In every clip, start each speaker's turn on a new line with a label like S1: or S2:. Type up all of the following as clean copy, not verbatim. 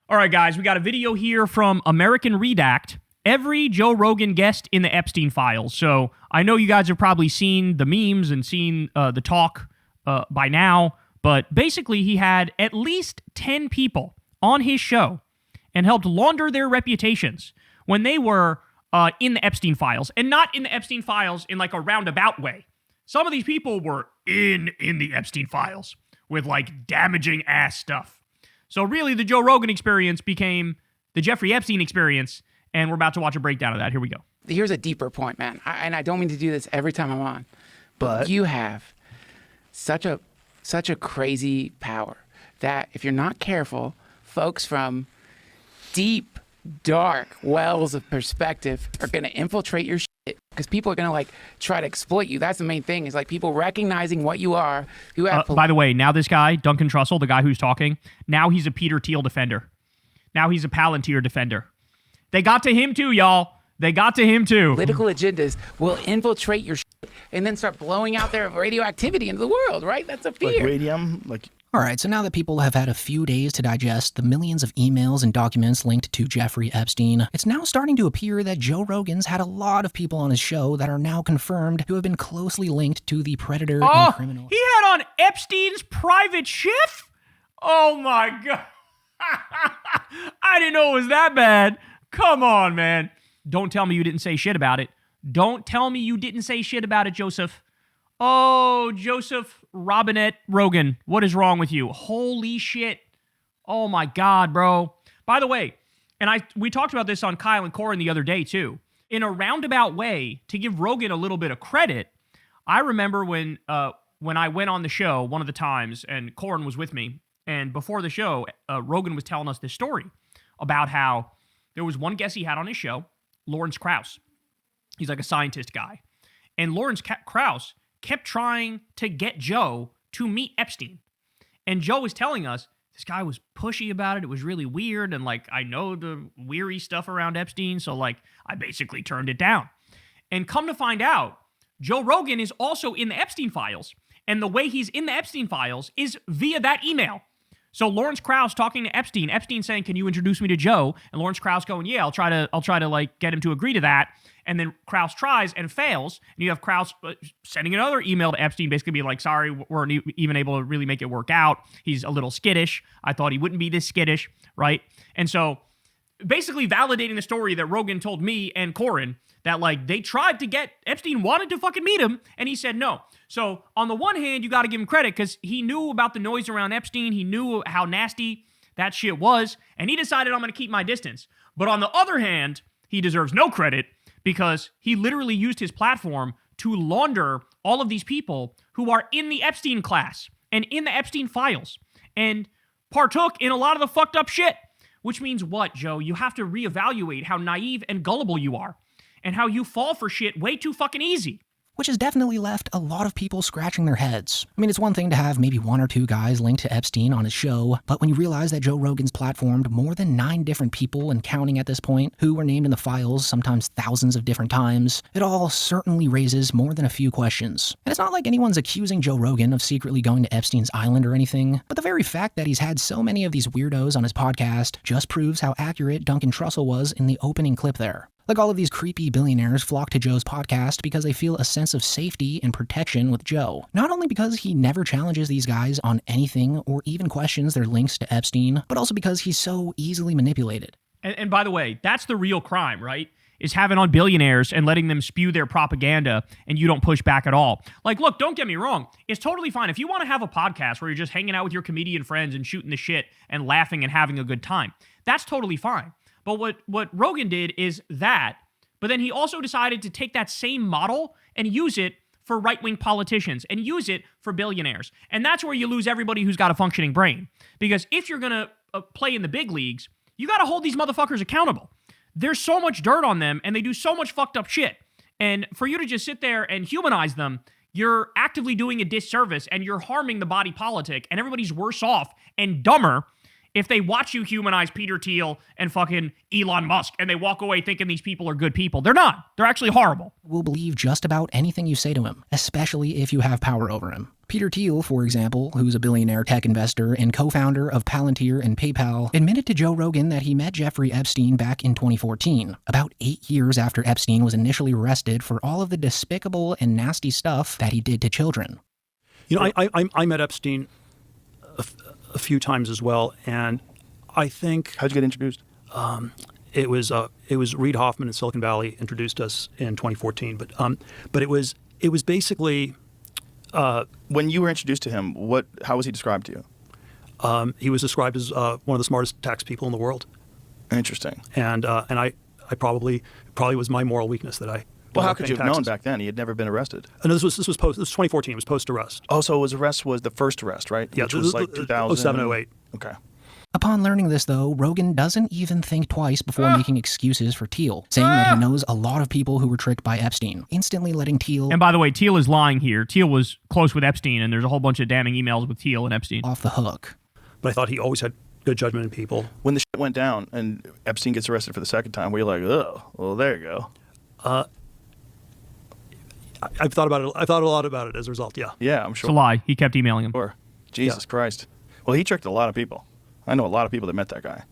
S1: All right, guys, we got a video here from American Redact. Every Joe Rogan guest in the Epstein files. So I know you guys have probably seen the memes and seen the talk by now, but basically he had at least 10 people on his show and helped launder their reputations when they were in the Epstein files, and not in the Epstein files in like a roundabout way. Some of these people were in the Epstein files with like damaging ass stuff. So really the Joe Rogan experience became the Jeffrey Epstein experience, and we're about to watch a breakdown of that. Here we go.
S2: Here's a deeper point, man. And I don't mean to do this every time I'm on, but you have such a crazy power that if you're not careful, folks from deep, dark wells of perspective are going to infiltrate your shit because people are going to like try to exploit you. That's the main thing, is like people recognizing what you are. You have
S1: by the way, now this guy, Duncan Trussell, the guy who's talking, now he's a Peter Thiel defender. Now he's a Palantir defender. They got to him too, y'all. They got to him too.
S2: Political agendas will infiltrate your shit and then start blowing out their radioactivity into the world, right? That's a fear.
S3: Like radium, like...
S4: All right, so now that people have had a few days to digest the millions of emails and documents linked to Jeffrey Epstein, it's now starting to appear that Joe Rogan's had a lot of people on his show that are now confirmed to have been closely linked to the predator and criminal.
S1: He had on Epstein's private chef? Oh my God. I didn't know it was that bad. Come on, man. Don't tell me you didn't say shit about it. Don't tell me you didn't say shit about it, Joseph. Oh, Joseph Robinette Rogan. What is wrong with you? Holy shit. Oh my God, bro. By the way, and we talked about this on Kyle and Corin the other day too. In a roundabout way, to give Rogan a little bit of credit, I remember when I went on the show one of the times and Corin was with me, and before the show, Rogan was telling us this story about how there was one guest he had on his show, Lawrence Krauss. He's like a scientist guy. And Lawrence Krauss kept trying to get Joe to meet Epstein. And Joe was telling us, this guy was pushy about it. It was really weird. And like, I know the weary stuff around Epstein. So like, I basically turned it down. And come to find out, Joe Rogan is also in the Epstein files. And the way he's in the Epstein files is via that email. So Lawrence Krauss talking to Epstein saying, "Can you introduce me to Joe?" And Lawrence Krauss going, "Yeah, I'll try to like get him to agree to that." And then Krauss tries and fails. And you have Krauss sending another email to Epstein, basically being like, "Sorry, we weren't even able to really make it work out. He's a little skittish. I thought he wouldn't be this skittish," right? And so basically validating the story that Rogan told me and Corin, that like they tried to get, Epstein wanted to fucking meet him, and he said no. So on the one hand, you got to give him credit because he knew about the noise around Epstein. He knew how nasty that shit was, and he decided, I'm going to keep my distance. But on the other hand, he deserves no credit because he literally used his platform to launder all of these people who are in the Epstein class and in the Epstein files and partook in a lot of the fucked up shit. Which means what, Joe? You have to reevaluate how naive and gullible you are and how you fall for shit way too fucking easy.
S4: Which has definitely left a lot of people scratching their heads. I mean, it's one thing to have maybe one or two guys linked to Epstein on his show, but when you realize that Joe Rogan's platformed more than 9 different people and counting at this point, who were named in the files sometimes thousands of different times, it all certainly raises more than a few questions. And it's not like anyone's accusing Joe Rogan of secretly going to Epstein's island or anything, but the very fact that he's had so many of these weirdos on his podcast just proves how accurate Duncan Trussell was in the opening clip there. Like, all of these creepy billionaires flock to Joe's podcast because they feel a sense of safety and protection with Joe. Not only because he never challenges these guys on anything or even questions their links to Epstein, but also because he's so easily manipulated.
S1: And by the way, that's the real crime, right? Is having on billionaires and letting them spew their propaganda and you don't push back at all. Like, look, don't get me wrong. It's totally fine. If you want to have a podcast where you're just hanging out with your comedian friends and shooting the shit and laughing and having a good time, that's totally fine. But what Rogan did is that, but then he also decided to take that same model and use it for right-wing politicians and use it for billionaires. And that's where you lose everybody who's got a functioning brain. Because if you're going to play in the big leagues, you got to hold these motherfuckers accountable. There's so much dirt on them and they do so much fucked up shit. And for you to just sit there and humanize them, you're actively doing a disservice and you're harming the body politic and everybody's worse off and dumber if they watch you humanize Peter Thiel and fucking Elon Musk and they walk away thinking these people are good people. They're not. They're actually horrible.
S4: Will believe just about anything you say to him, especially if you have power over him. Peter Thiel, for example, who's a billionaire tech investor and co-founder of Palantir and PayPal, admitted to Joe Rogan that he met Jeffrey Epstein back in 2014, about 8 years after Epstein was initially arrested for all of the despicable and nasty stuff that he did to children.
S3: You know, I met Epstein a few times as well, and I think...
S5: How'd you get introduced?
S3: It was Reid Hoffman in Silicon Valley introduced us in 2014, but it was basically...
S5: when you were introduced to him, how was he described to you?
S3: He was described as one of the smartest tax people in the world.
S5: Interesting.
S3: And I probably was my moral weakness that I.
S5: Well, how could you have known back then? He had never been arrested.
S3: No, this was 2014. It was post arrest.
S5: Oh, so his arrest was the first arrest, right?
S3: Yeah,
S5: which was like 2000.
S3: 07, 08.
S5: Okay.
S4: Upon learning this, though, Rogan doesn't even think twice before making excuses for Thiel, saying that he knows a lot of people who were tricked by Epstein, instantly letting Thiel...
S1: And by the way, Thiel is lying here. Thiel was close with Epstein, and there's a whole bunch of damning emails with Thiel and Epstein.
S4: ...off the hook.
S3: But I thought he always had good judgment in people.
S5: When the shit went down and Epstein gets arrested for the second time, were you like, oh, well, there you go?
S3: I've thought about it. I thought a lot about it as a result, yeah.
S5: Yeah, I'm sure.
S1: It's a lie. He kept emailing him.
S5: Sure. Jesus Christ. Well, he tricked a lot of people. I know a lot of people that met that guy.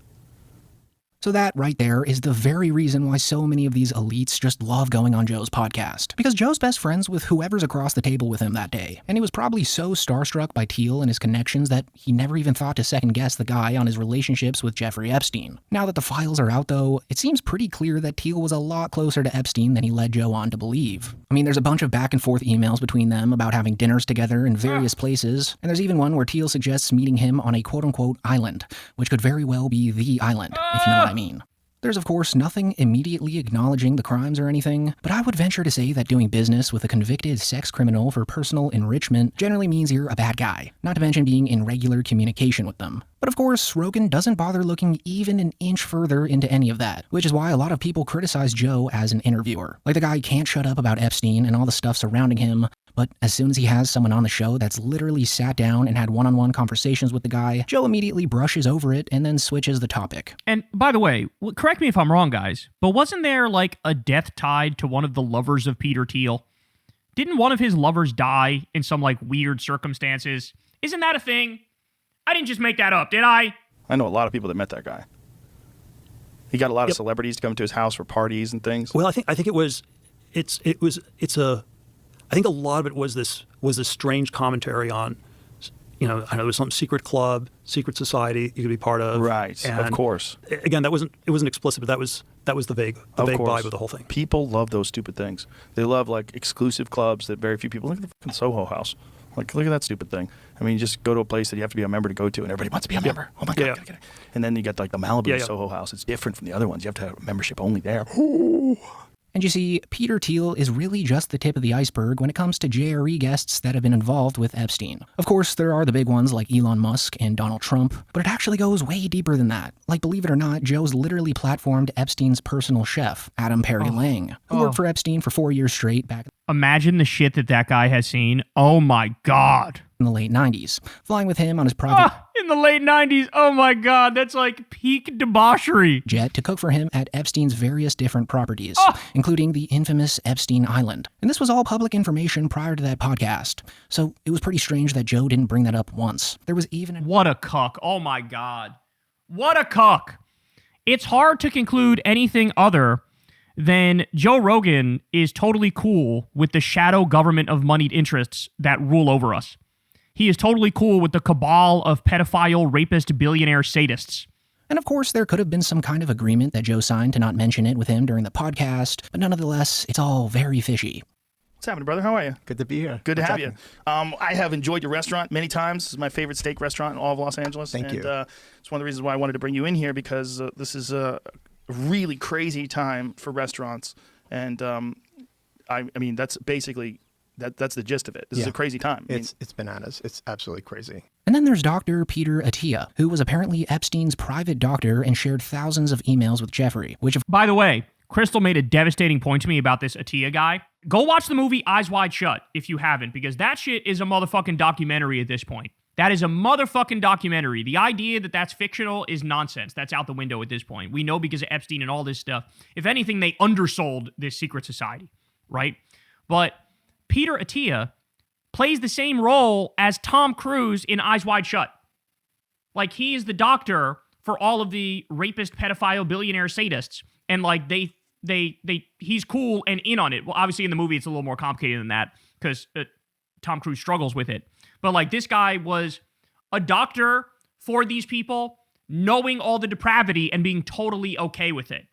S4: So that right there is the very reason why so many of these elites just love going on Joe's podcast. Because Joe's best friends with whoever's across the table with him that day. And he was probably so starstruck by Thiel and his connections that he never even thought to second guess the guy on his relationships with Jeffrey Epstein. Now that the files are out though, it seems pretty clear that Thiel was a lot closer to Epstein than he led Joe on to believe. I mean, there's a bunch of back and forth emails between them about having dinners together in various places. And there's even one where Thiel suggests meeting him on a quote-unquote island, which could very well be the island, if you know what I mean. There's of course nothing immediately acknowledging the crimes or anything, but I would venture to say that doing business with a convicted sex criminal for personal enrichment generally means you're a bad guy, not to mention being in regular communication with them. But of course, Rogan doesn't bother looking even an inch further into any of that, which is why a lot of people criticize Joe as an interviewer. Like the guy can't shut up about Epstein and all the stuff surrounding him, but as soon as he has someone on the show that's literally sat down and had one-on-one conversations with the guy, Joe immediately brushes over it and then switches the topic.
S1: And by the way, correct me if I'm wrong, guys, but wasn't there like a death tied to one of the lovers of Peter Thiel? Didn't one of his lovers die in some like weird circumstances? Isn't that a thing? I didn't just make that up, did I?
S5: I know a lot of people that met that guy. He got a lot of celebrities to come to his house for parties and things.
S3: Well, I think I think a lot of it was this strange commentary on, you know, I know there was some secret club, secret society you could be part of.
S5: Right,
S3: and
S5: of course.
S3: Again, it wasn't explicit, but that was the vague vibe of the whole thing.
S5: People love those stupid things. They love like exclusive clubs that very few people. Look at the fucking Soho House. Like, look at that stupid thing. I mean, you just go to a place that you have to be a member to go to, and everybody wants to be a member. Oh my God, gotta get it. And then you get like the Malibu Soho House. It's different from the other ones. You have to have a membership only there.
S4: And you see, Peter Thiel is really just the tip of the iceberg when it comes to JRE guests that have been involved with Epstein. Of course, there are the big ones like Elon Musk and Donald Trump, but it actually goes way deeper than that. Like, believe it or not, Joe's literally platformed Epstein's personal chef, Adam Perry Lang, who worked for Epstein for 4 years straight back
S1: Imagine the shit that guy has seen. Oh my God.
S4: in the late 90s, flying with him on his private
S1: in the late 90s. Oh my God, that's like peak debauchery.
S4: jet to cook for him at Epstein's various different properties, including the infamous Epstein Island. And this was all public information prior to that podcast, so it was pretty strange that Joe didn't bring that up once. There was even
S1: What a cuck. Oh my God. What a cuck. It's hard to conclude anything other than Joe Rogan is totally cool with the shadow government of moneyed interests that rule over us. He is totally cool with the cabal of pedophile, rapist, billionaire sadists.
S4: And of course, there could have been some kind of agreement that Joe signed to not mention it with him during the podcast, but nonetheless, it's all very fishy.
S5: What's happening, brother? How are you?
S6: Good to be here.
S5: Good to
S6: What's
S5: have
S6: happening?
S5: you. I have enjoyed your restaurant many times. This is my favorite steak restaurant in all of Los Angeles.
S6: Thank you.
S5: It's one of the reasons why I wanted to bring you in here, because this is a really crazy time for restaurants. And I mean, that's basically, that's the gist of it. This is a crazy time.
S6: It's bananas. It's absolutely crazy.
S4: And then there's Dr. Peter Attia, who was apparently Epstein's private doctor and shared thousands of emails with Jeffrey, which
S1: By the way, Crystal made a devastating point to me about this Attia guy. Go watch the movie Eyes Wide Shut if you haven't, because that shit is a motherfucking documentary at this point. That is a motherfucking documentary. The idea that that's fictional is nonsense. That's out the window at this point. We know because of Epstein and all this stuff. If anything, they undersold this secret society, right? But Peter Attia plays the same role as Tom Cruise in Eyes Wide Shut. Like, he is the doctor for all of the rapist, pedophile, billionaire sadists. And like he's cool and in on it. Well, obviously in the movie it's a little more complicated than that because Tom Cruise struggles with it. But like, this guy was a doctor for these people, knowing all the depravity and being totally okay with it.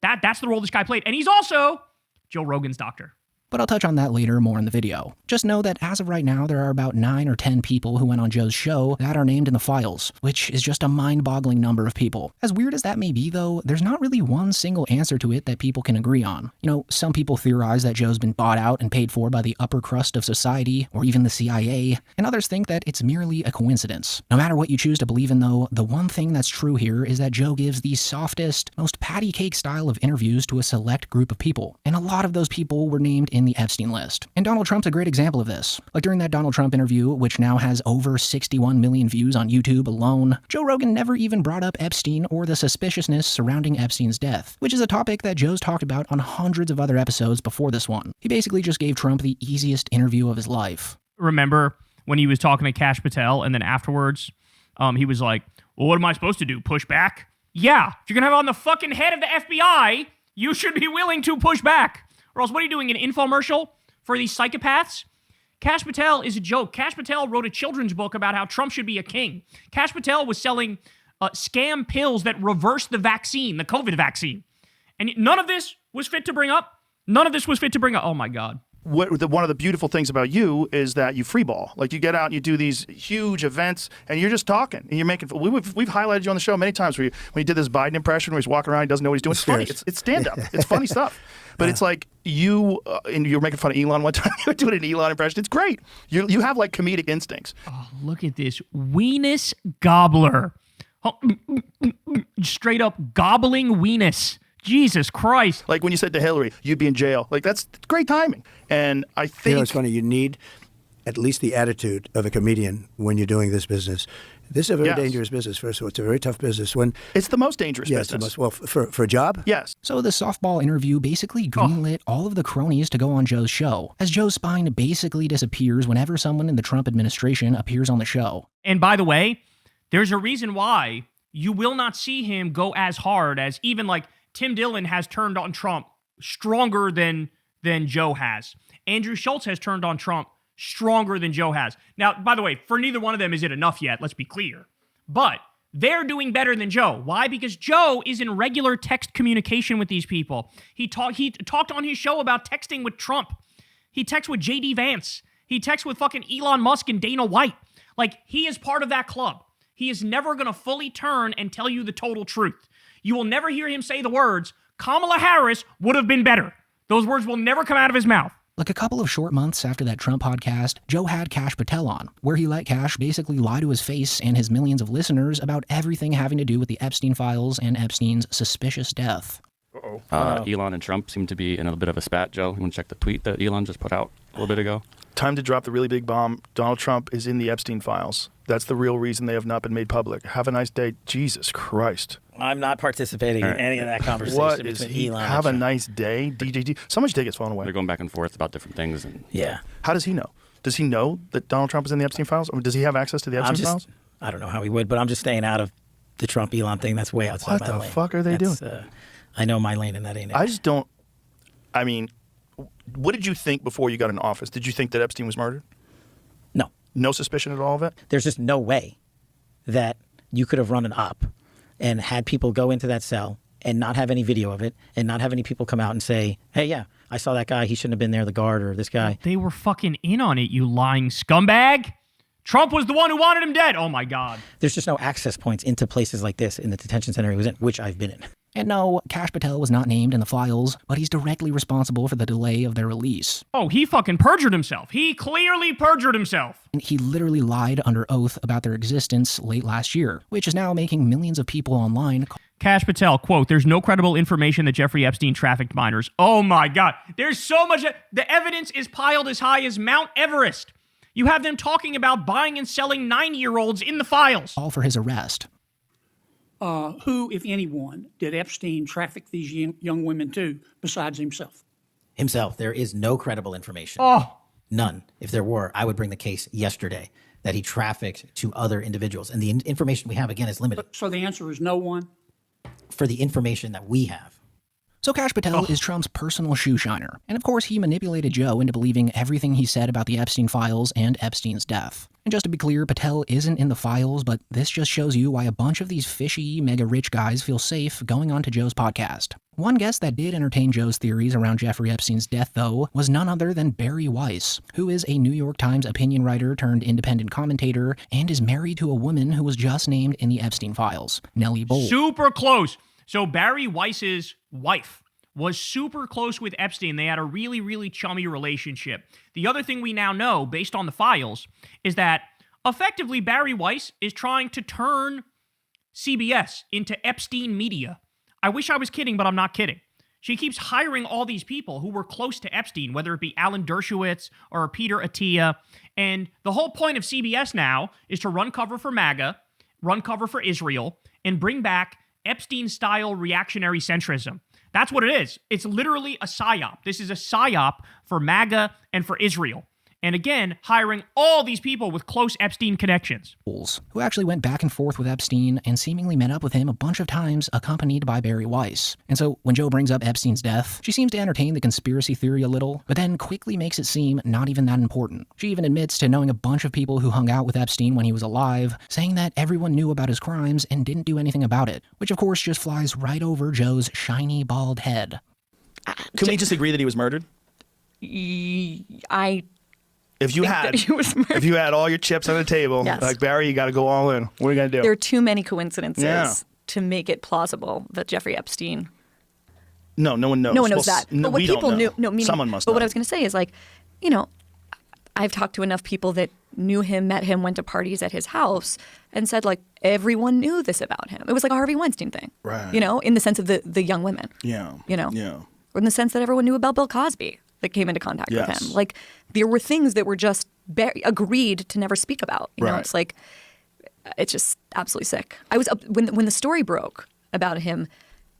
S1: That's the role this guy played. And he's also Joe Rogan's doctor.
S4: But I'll touch on that later more in the video. Just know that as of right now, there are about 9 or 10 people who went on Joe's show that are named in the files, which is just a mind-boggling number of people. As weird as that may be, though, there's not really one single answer to it that people can agree on. You know, some people theorize that Joe's been bought out and paid for by the upper crust of society, or even the CIA, and others think that it's merely a coincidence. No matter what you choose to believe in, though, the one thing that's true here is that Joe gives the softest, most patty cake style of interviews to a select group of people, and a lot of those people were named in the Epstein list. And Donald Trump's a great example of this. Like during that Donald Trump interview, which now has over 61 million views on YouTube alone, Joe Rogan never even brought up Epstein or the suspiciousness surrounding Epstein's death, which is a topic that Joe's talked about on hundreds of other episodes before this one. He basically just gave Trump the easiest interview of his life.
S1: Remember when he was talking to Kash Patel and then afterwards, he was like, well, what am I supposed to do? Push back? Yeah, if you're gonna have on the fucking head of the FBI, you should be willing to push back. Or else, what are you doing, an infomercial for these psychopaths? Kash Patel is a joke. Kash Patel wrote a children's book about how Trump should be a king. Kash Patel was selling scam pills that reversed the vaccine, the COVID vaccine. And none of this was fit to bring up. None of this was fit to bring up. Oh, my God.
S5: One of the beautiful things about you is that you freeball. Like, you get out and you do these huge events and you're just talking and you're making. We've highlighted you on the show many times when you did this Biden impression where he's walking around, he doesn't know what he's doing. It's funny. It's stand up. It's funny stuff. But it's like and you were making fun of Elon one time. You were doing an Elon impression. It's great. You have like comedic instincts.
S1: Oh, look at this weenus gobbler. Straight up gobbling weenus. Jesus Christ.
S5: Like when you said to Hillary, you'd be in jail. Like, that's great timing. And I think...
S7: You know, it's funny. You need at least the attitude of a comedian when you're doing this business. This is a very dangerous business, first of all. It's a very tough business.
S5: It's the most dangerous business.
S7: It's the most, well, for a job?
S5: Yes.
S4: So the softball interview basically greenlit all of the cronies to go on Joe's show, as Joe's spine basically disappears whenever someone in the Trump administration appears on the show.
S1: And by the way, there's a reason why you will not see him go as hard as even like Tim Dillon has turned on Trump stronger than Joe has. Andrew Schultz has turned on Trump stronger than Joe has. Now, by the way, for neither one of them is it enough yet, let's be clear. But they're doing better than Joe. Why? Because Joe is in regular text communication with these people. He talked on his show about texting with Trump. He texts with J.D. Vance. He texts with fucking Elon Musk and Dana White. Like, he is part of that club. He is never going to fully turn and tell you the total truth. You will never hear him say the words, Kamala Harris would have been better. Those words will never come out of his mouth.
S4: Like a couple of short months after that Trump podcast, Joe had Kash Patel on, where he let Kash basically lie to his face and his millions of listeners about everything having to do with the Epstein files and Epstein's suspicious death.
S8: Elon and Trump seem to be in a bit of a spat, Joe. You want to check the tweet that Elon just put out a little bit ago?
S5: Time to drop the really big bomb. Donald Trump is in the Epstein files. That's the real reason they have not been made public. Have a nice day. Jesus Christ.
S9: I'm not participating in any of that conversation
S5: What is
S9: between
S5: he?
S9: Elon
S5: Have a
S9: and Trump.
S5: nice day. DJD. Someone should take his phone away.
S8: They're going back and forth about different things. And
S9: Yeah.
S5: How does he know? Does he know that Donald Trump is in the Epstein files? Or does he have access to the Epstein files?
S9: I don't know how he would, but I'm just staying out of the Trump Elon thing. That's way outside my lane.
S5: What the fuck are they doing?
S9: I know my lane and that ain't it.
S5: I just don't. I mean, what did you think before you got in office? Did you think that Epstein was murdered?
S9: No.
S5: No suspicion at all of it?
S9: There's just no way that you could have run an op and had people go into that cell and not have any video of it and not have any people come out and say, hey, yeah, I saw that guy. He shouldn't have been there, the guard or this guy.
S1: They were fucking in on it, you lying scumbag. Trump was the one who wanted him dead. Oh, my God.
S9: There's just no access points into places like this in the detention center he was in, which I've been in.
S4: And no, Kash Patel was not named in the files, but he's directly responsible for the delay of their release.
S1: Oh, he fucking perjured himself. He clearly perjured himself.
S4: And he literally lied under oath about their existence late last year, which is now making millions of people online.
S1: Kash Patel, quote, there's no credible information that Jeffrey Epstein trafficked minors. Oh, my God. There's so much. The evidence is piled as high as Mount Everest. You have them talking about buying and selling 9-year-olds in the files.
S4: All for his arrest.
S10: Who, if anyone, did Epstein traffic these young women to besides himself?
S9: Himself. There is no credible information.
S1: Oh.
S9: None. If there were, I would bring the case yesterday that he trafficked to other individuals. And the information we have, again, is limited.
S10: So the answer is no one?
S9: For the information that we have.
S4: So Kash Patel is Trump's personal shoe shiner. And of course, he manipulated Joe into believing everything he said about the Epstein files and Epstein's death. And just to be clear, Patel isn't in the files, but this just shows you why a bunch of these fishy, mega rich guys feel safe going on to Joe's podcast. One guest that did entertain Joe's theories around Jeffrey Epstein's death, though, was none other than Bari Weiss, who is a New York Times opinion writer turned independent commentator and is married to a woman who was just named in the Epstein files, Nellie Bold.
S1: Super close. So Bari Weiss's wife was super close with Epstein. They had a really, really chummy relationship. The other thing we now know, based on the files, is that effectively Bari Weiss is trying to turn CBS into Epstein media. I wish I was kidding, but I'm not kidding. She keeps hiring all these people who were close to Epstein, whether it be Alan Dershowitz or Peter Attia. And the whole point of CBS now is to run cover for MAGA, run cover for Israel, and bring back Epstein-style reactionary centrism. That's what it is. It's literally a psyop. This is a psyop for MAGA and for Israel. And again, hiring all these people with close Epstein connections.
S4: Who actually went back and forth with Epstein and seemingly met up with him a bunch of times, accompanied by Bari Weiss. And so when Joe brings up Epstein's death, she seems to entertain the conspiracy theory a little, but then quickly makes it seem not even that important. She even admits to knowing a bunch of people who hung out with Epstein when he was alive, saying that everyone knew about his crimes and didn't do anything about it, which of course just flies right over Joe's shiny, bald head.
S5: Can we just agree that he was murdered? If you had all your chips on the table,
S11: Yes.
S5: like Barry, you got to go all in. What are you gonna do?
S11: There are too many coincidences
S5: Yeah.
S11: to make it plausible that Jeffrey Epstein.
S5: No one knows.
S11: No one knows
S5: Well,
S11: that.
S5: No,
S11: But what
S5: we
S11: people
S5: don't know.
S11: knew, no, meaning,
S5: Someone must
S11: But
S5: know.
S11: what I was going to say is, like, you know, I've talked to enough people that knew him, met him, went to parties at his house, and said, like, everyone knew this about him. It was like a Harvey Weinstein thing,
S5: Right.
S11: You know, in the sense of the young women.
S5: Yeah.
S11: You know.
S5: Yeah.
S11: Or in the sense that everyone knew about Bill Cosby that came into contact with
S5: Yes.
S11: him. Like, there were things that were just agreed to never speak about. You know,
S5: Right.
S11: it's like, it's just absolutely sick. I was when the story broke about him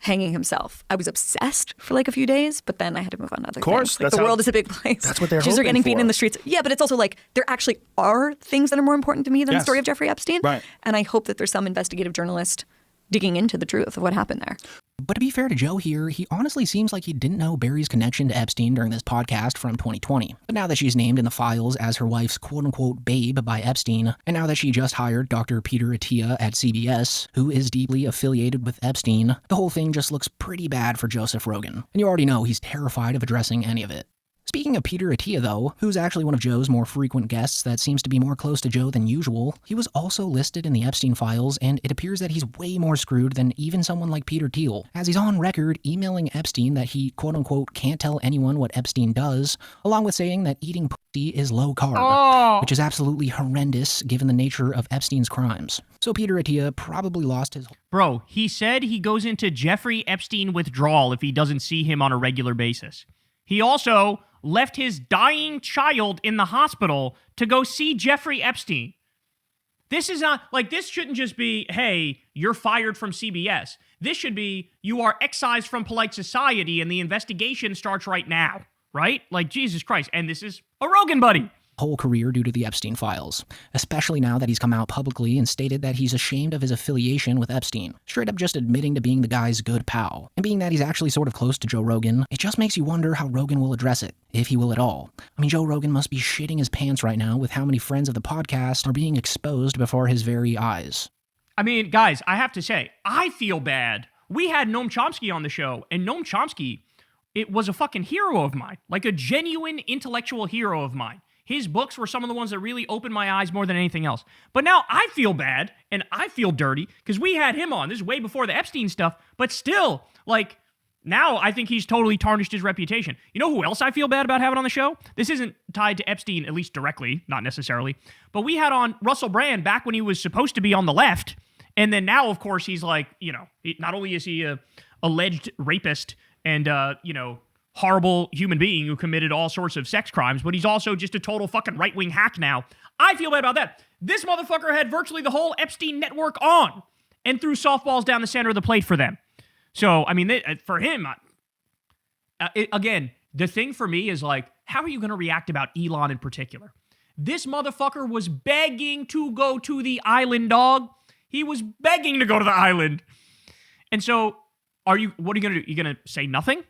S11: hanging himself, I was obsessed for like a few days, but then I had to move on to other
S5: course,
S11: things. Like,
S5: that's
S11: the
S5: how-
S11: world is a big place.
S5: that's what they're
S11: Kids are
S5: hoping
S11: getting beaten
S5: for.
S11: in the streets. Yeah, but it's also like there actually are things that are more important to me than the
S5: Yes.
S11: story of Jeffrey Epstein.
S5: Right.
S11: And I hope that there's some investigative journalist digging into the truth of what happened there.
S4: But to be fair to Joe here, he honestly seems like he didn't know Barry's connection to Epstein during this podcast from 2020. But now that she's named in the files as her wife's quote-unquote babe by Epstein, and now that she just hired Dr. Peter Attia at CBS, who is deeply affiliated with Epstein, the whole thing just looks pretty bad for Joseph Rogan. And you already know he's terrified of addressing any of it. Speaking of Peter Attia, though, who's actually one of Joe's more frequent guests that seems to be more close to Joe than usual, he was also listed in the Epstein files, and it appears that he's way more screwed than even someone like Peter Thiel, as he's on record emailing Epstein that he, quote-unquote, can't tell anyone what Epstein does, along with saying that eating pussy is low carb, which is absolutely horrendous given the nature of Epstein's crimes. So Peter Attia probably lost his...
S1: Bro, he said he goes into Jeffrey Epstein withdrawal if he doesn't see him on a regular basis. He also left his dying child in the hospital to go see Jeffrey Epstein. This is not, like, this shouldn't just be, hey, you're fired from CBS. This should be, you are excised from polite society and the investigation starts right now, right? Like, Jesus Christ. And this is a Rogan buddy.
S4: Whole career due to the Epstein files, especially now that he's come out publicly and stated that he's ashamed of his affiliation with Epstein, straight up just admitting to being the guy's good pal. And being that he's actually sort of close to Joe Rogan, it just makes you wonder how Rogan will address it, if he will at all. I mean, Joe Rogan must be shitting his pants right now with how many friends of the podcast are being exposed before his very eyes.
S1: I mean, guys, I have to say, I feel bad. We had Noam Chomsky on the show, and Noam Chomsky, it was a fucking hero of mine, like a genuine intellectual hero of mine. His books were some of the ones that really opened my eyes more than anything else. But now I feel bad and I feel dirty because we had him on. This is way before the Epstein stuff. But still, like, now I think he's totally tarnished his reputation. You know who else I feel bad about having on the show? This isn't tied to Epstein, at least directly, not necessarily. But we had on Russell Brand back when he was supposed to be on the left. And then now, of course, he's like, you know, not only is he a alleged rapist and, you know, horrible human being who committed all sorts of sex crimes, but he's also just a total fucking right-wing hack now. I feel bad about that. This motherfucker had virtually the whole Epstein network on and threw softballs down the center of the plate for them. So, I mean, for him, again, the thing for me is like, how are you going to react about Elon in particular? This motherfucker was begging to go to the island, dog. He was begging to go to the island. And so, what are you going to do? You going to say nothing?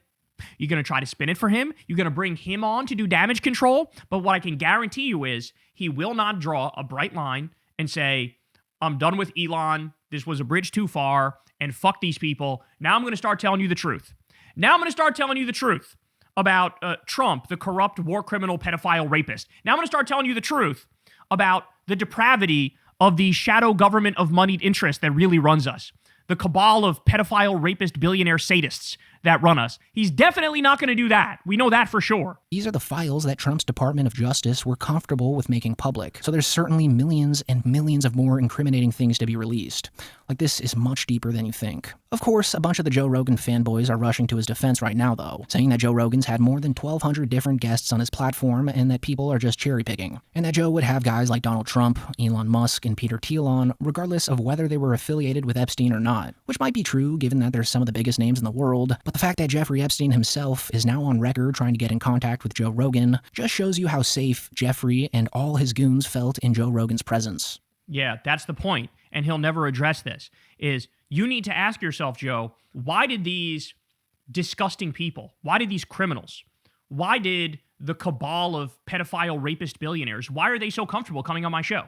S1: You're going to try to spin it for him? You're going to bring him on to do damage control? But what I can guarantee you is he will not draw a bright line and say, I'm done with Elon. This was a bridge too far, and fuck these people. Now I'm going to start telling you the truth. Now I'm going to start telling you the truth about Trump, the corrupt war criminal pedophile rapist. Now I'm going to start telling you the truth about the depravity of the shadow government of moneyed interest that really runs us. The cabal of pedophile, rapist, billionaire sadists that run us. He's definitely not going to do that. We know that for sure.
S4: These are the files that Trump's Department of Justice were comfortable with making public. So there's certainly millions and millions of more incriminating things to be released. Like, this is much deeper than you think. Of course, a bunch of the Joe Rogan fanboys are rushing to his defense right now, though, saying that Joe Rogan's had more than 1,200 different guests on his platform and that people are just cherry-picking. And that Joe would have guys like Donald Trump, Elon Musk, and Peter Thiel on, regardless of whether they were affiliated with Epstein or not. Which might be true, given that they're some of the biggest names in the world, but the fact that Jeffrey Epstein himself is now on record trying to get in contact with Joe Rogan just shows you how safe Jeffrey and all his goons felt in Joe Rogan's presence.
S1: Yeah, that's the point. And he'll never address this, is you need to ask yourself, Joe, why did these disgusting people, why did these criminals, why did the cabal of pedophile, rapist billionaires, why are they so comfortable coming on my show?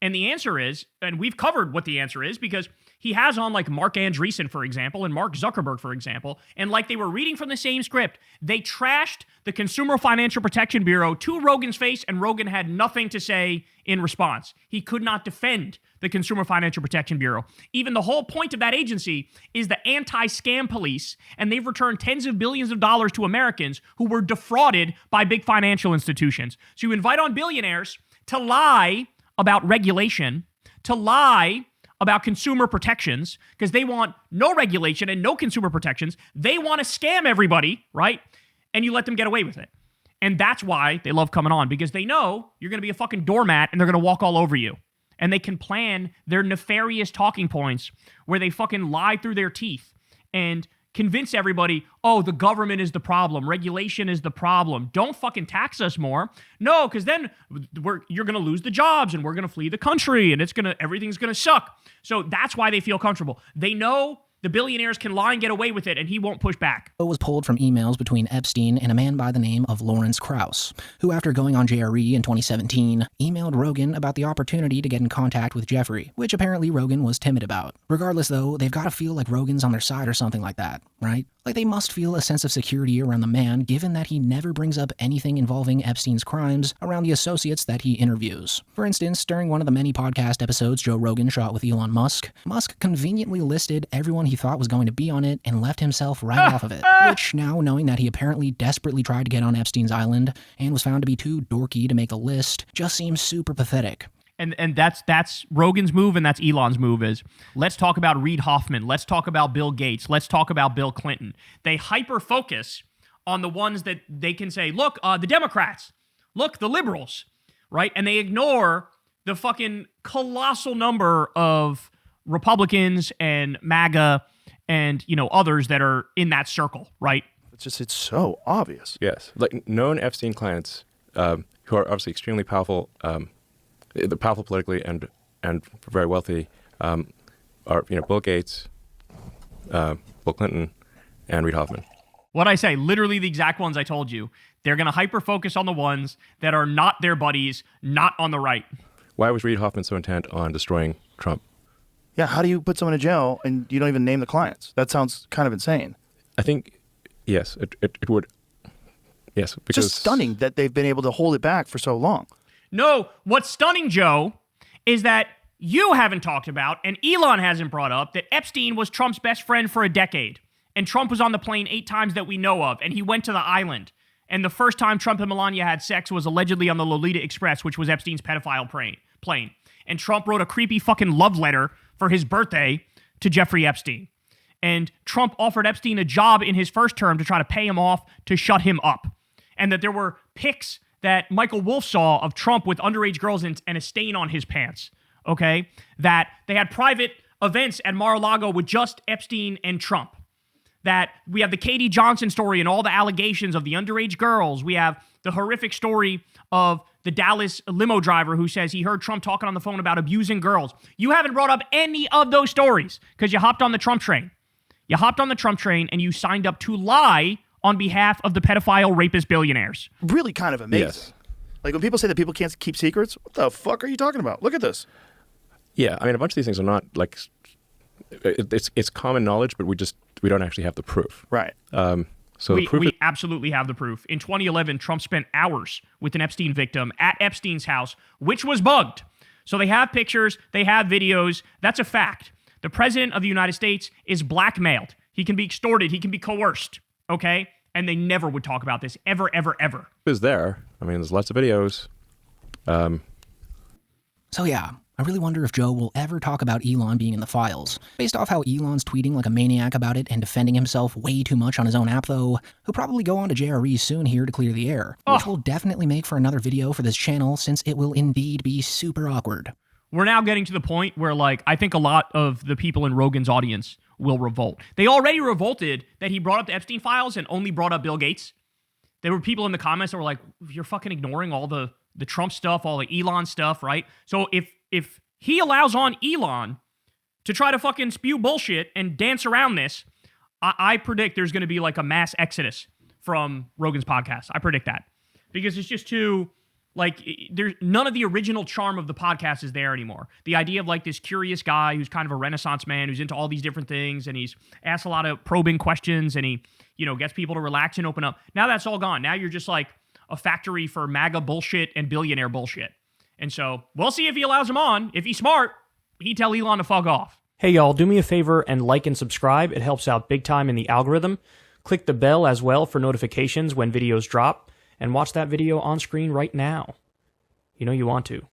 S1: And the answer is, and we've covered what the answer is, because he has on like Mark Andreessen, for example, and Mark Zuckerberg, for example, and like they were reading from the same script, they trashed the Consumer Financial Protection Bureau to Rogan's face, and Rogan had nothing to say in response. He could not defend the Consumer Financial Protection Bureau. Even the whole point of that agency is the anti-scam police, and they've returned tens of billions of dollars to Americans who were defrauded by big financial institutions. So you invite on billionaires to lie about regulation, to lie about consumer protections, because they want no regulation and no consumer protections. They want to scam everybody, right? And you let them get away with it. And that's why they love coming on, because they know you're going to be a fucking doormat and they're going to walk all over you. And they can plan their nefarious talking points where they fucking lie through their teeth and convince everybody, oh, the government is the problem. Regulation is the problem. Don't fucking tax us more. No, because then you're going to lose the jobs and we're going to flee the country and everything's going to suck. So that's why they feel comfortable. They know the billionaires can lie and get away with it, and he won't push back.
S4: It was pulled from emails between Epstein and a man by the name of Lawrence Krauss, who, after going on JRE in 2017, emailed Rogan about the opportunity to get in contact with Jeffrey, which apparently Rogan was timid about. Regardless, though, they've got to feel like Rogan's on their side or something like that, right? Like, they must feel a sense of security around the man, given that he never brings up anything involving Epstein's crimes around the associates that he interviews. For instance, during one of the many podcast episodes Joe Rogan shot with Elon Musk, Musk conveniently listed everyone he thought was going to be on it and left himself right off of it, which, now knowing that he apparently desperately tried to get on Epstein's island and was found to be too dorky to make the list, just seems super pathetic.
S1: And that's Rogan's move, and that's Elon's move is, let's talk about Reid Hoffman, let's talk about Bill Gates, let's talk about Bill Clinton. They hyper-focus on the ones that they can say, look, the Democrats, look, the liberals, right? And they ignore the fucking colossal number of Republicans and MAGA and, others that are in that circle, right?
S5: It's so obvious.
S12: Yes. Like, known Epstein clients who are obviously extremely powerful, they're powerful politically and very wealthy, are Bill Gates, Bill Clinton, and Reid Hoffman.
S1: What I say, literally the exact ones I told you. They're going to hyper-focus on the ones that are not their buddies, not on the right.
S12: Why was Reid Hoffman so intent on destroying Trump?
S5: Yeah, how do you put someone in jail and you don't even name the clients? That sounds kind of insane.
S12: I think, yes, it would. Yes, because
S5: it's just stunning that they've been able to hold it back for so long.
S1: No, what's stunning, Joe, is that you haven't talked about, and Elon hasn't brought up, that Epstein was Trump's best friend for a decade. And Trump was on the plane 8 times that we know of, and he went to the island. And the first time Trump and Melania had sex was allegedly on the Lolita Express, which was Epstein's pedophile plane. And Trump wrote a creepy fucking love letter for his birthday to Jeffrey Epstein. and Trump offered Epstein a job in his first term to try to pay him off to shut him up. And that there were pics that Michael Wolff saw of Trump with underage girls and a stain on his pants, okay? That they had private events at Mar-a-Lago with just Epstein and Trump. That we have the Katie Johnson story and all the allegations of the underage girls. We have the horrific story of the Dallas limo driver who says he heard Trump talking on the phone about abusing girls. You haven't brought up any of those stories because you hopped on the Trump train. You hopped on the Trump train and you signed up to lie on behalf of the pedophile rapist billionaires.
S5: Really kind of amazing.
S12: Yes.
S5: Like when people say that people can't keep secrets, what the fuck are you talking about? Look at this.
S12: Yeah, I mean, a bunch of these things are not like it's common knowledge, but we don't actually have the proof.
S5: Right.
S12: So
S1: we absolutely have the proof. In 2011, Trump spent hours with an Epstein victim at Epstein's house, which was bugged. So they have pictures, they have videos. That's a fact. The president of the United States is blackmailed. He can be extorted. He can be coerced. Okay? And they never would talk about this. Ever, ever, ever.
S12: Is there. I mean, there's lots of videos.
S4: So yeah, I really wonder if Joe will ever talk about Elon being in the files. Based off how Elon's tweeting like a maniac about it and defending himself way too much on his own app though, he'll probably go on to JRE soon here to clear the air, which will definitely make for another video for this channel since it will indeed be super awkward.
S1: We're now getting to the point where, like, I think a lot of the people in Rogan's audience will revolt. They already revolted that he brought up the Epstein files and only brought up Bill Gates. There were people in the comments that were like, you're fucking ignoring all the Trump stuff, all the Elon stuff, right? So if he allows on Elon to try to fucking spew bullshit and dance around this, I predict there's going to be like a mass exodus from Rogan's podcast. I predict that. Because it's just too... Like, there's none of the original charm of the podcast is there anymore. The idea of, like, this curious guy who's kind of a Renaissance man who's into all these different things and he's asked a lot of probing questions and he, gets people to relax and open up. Now that's all gone. Now you're just, like, a factory for MAGA bullshit and billionaire bullshit. And so we'll see if he allows him on. If he's smart, he'd tell Elon to fuck off. Hey, y'all, do me a favor and like and subscribe. It helps out big time in the algorithm. Click the bell as well for notifications when videos drop. And watch that video on screen right now. You know you want to.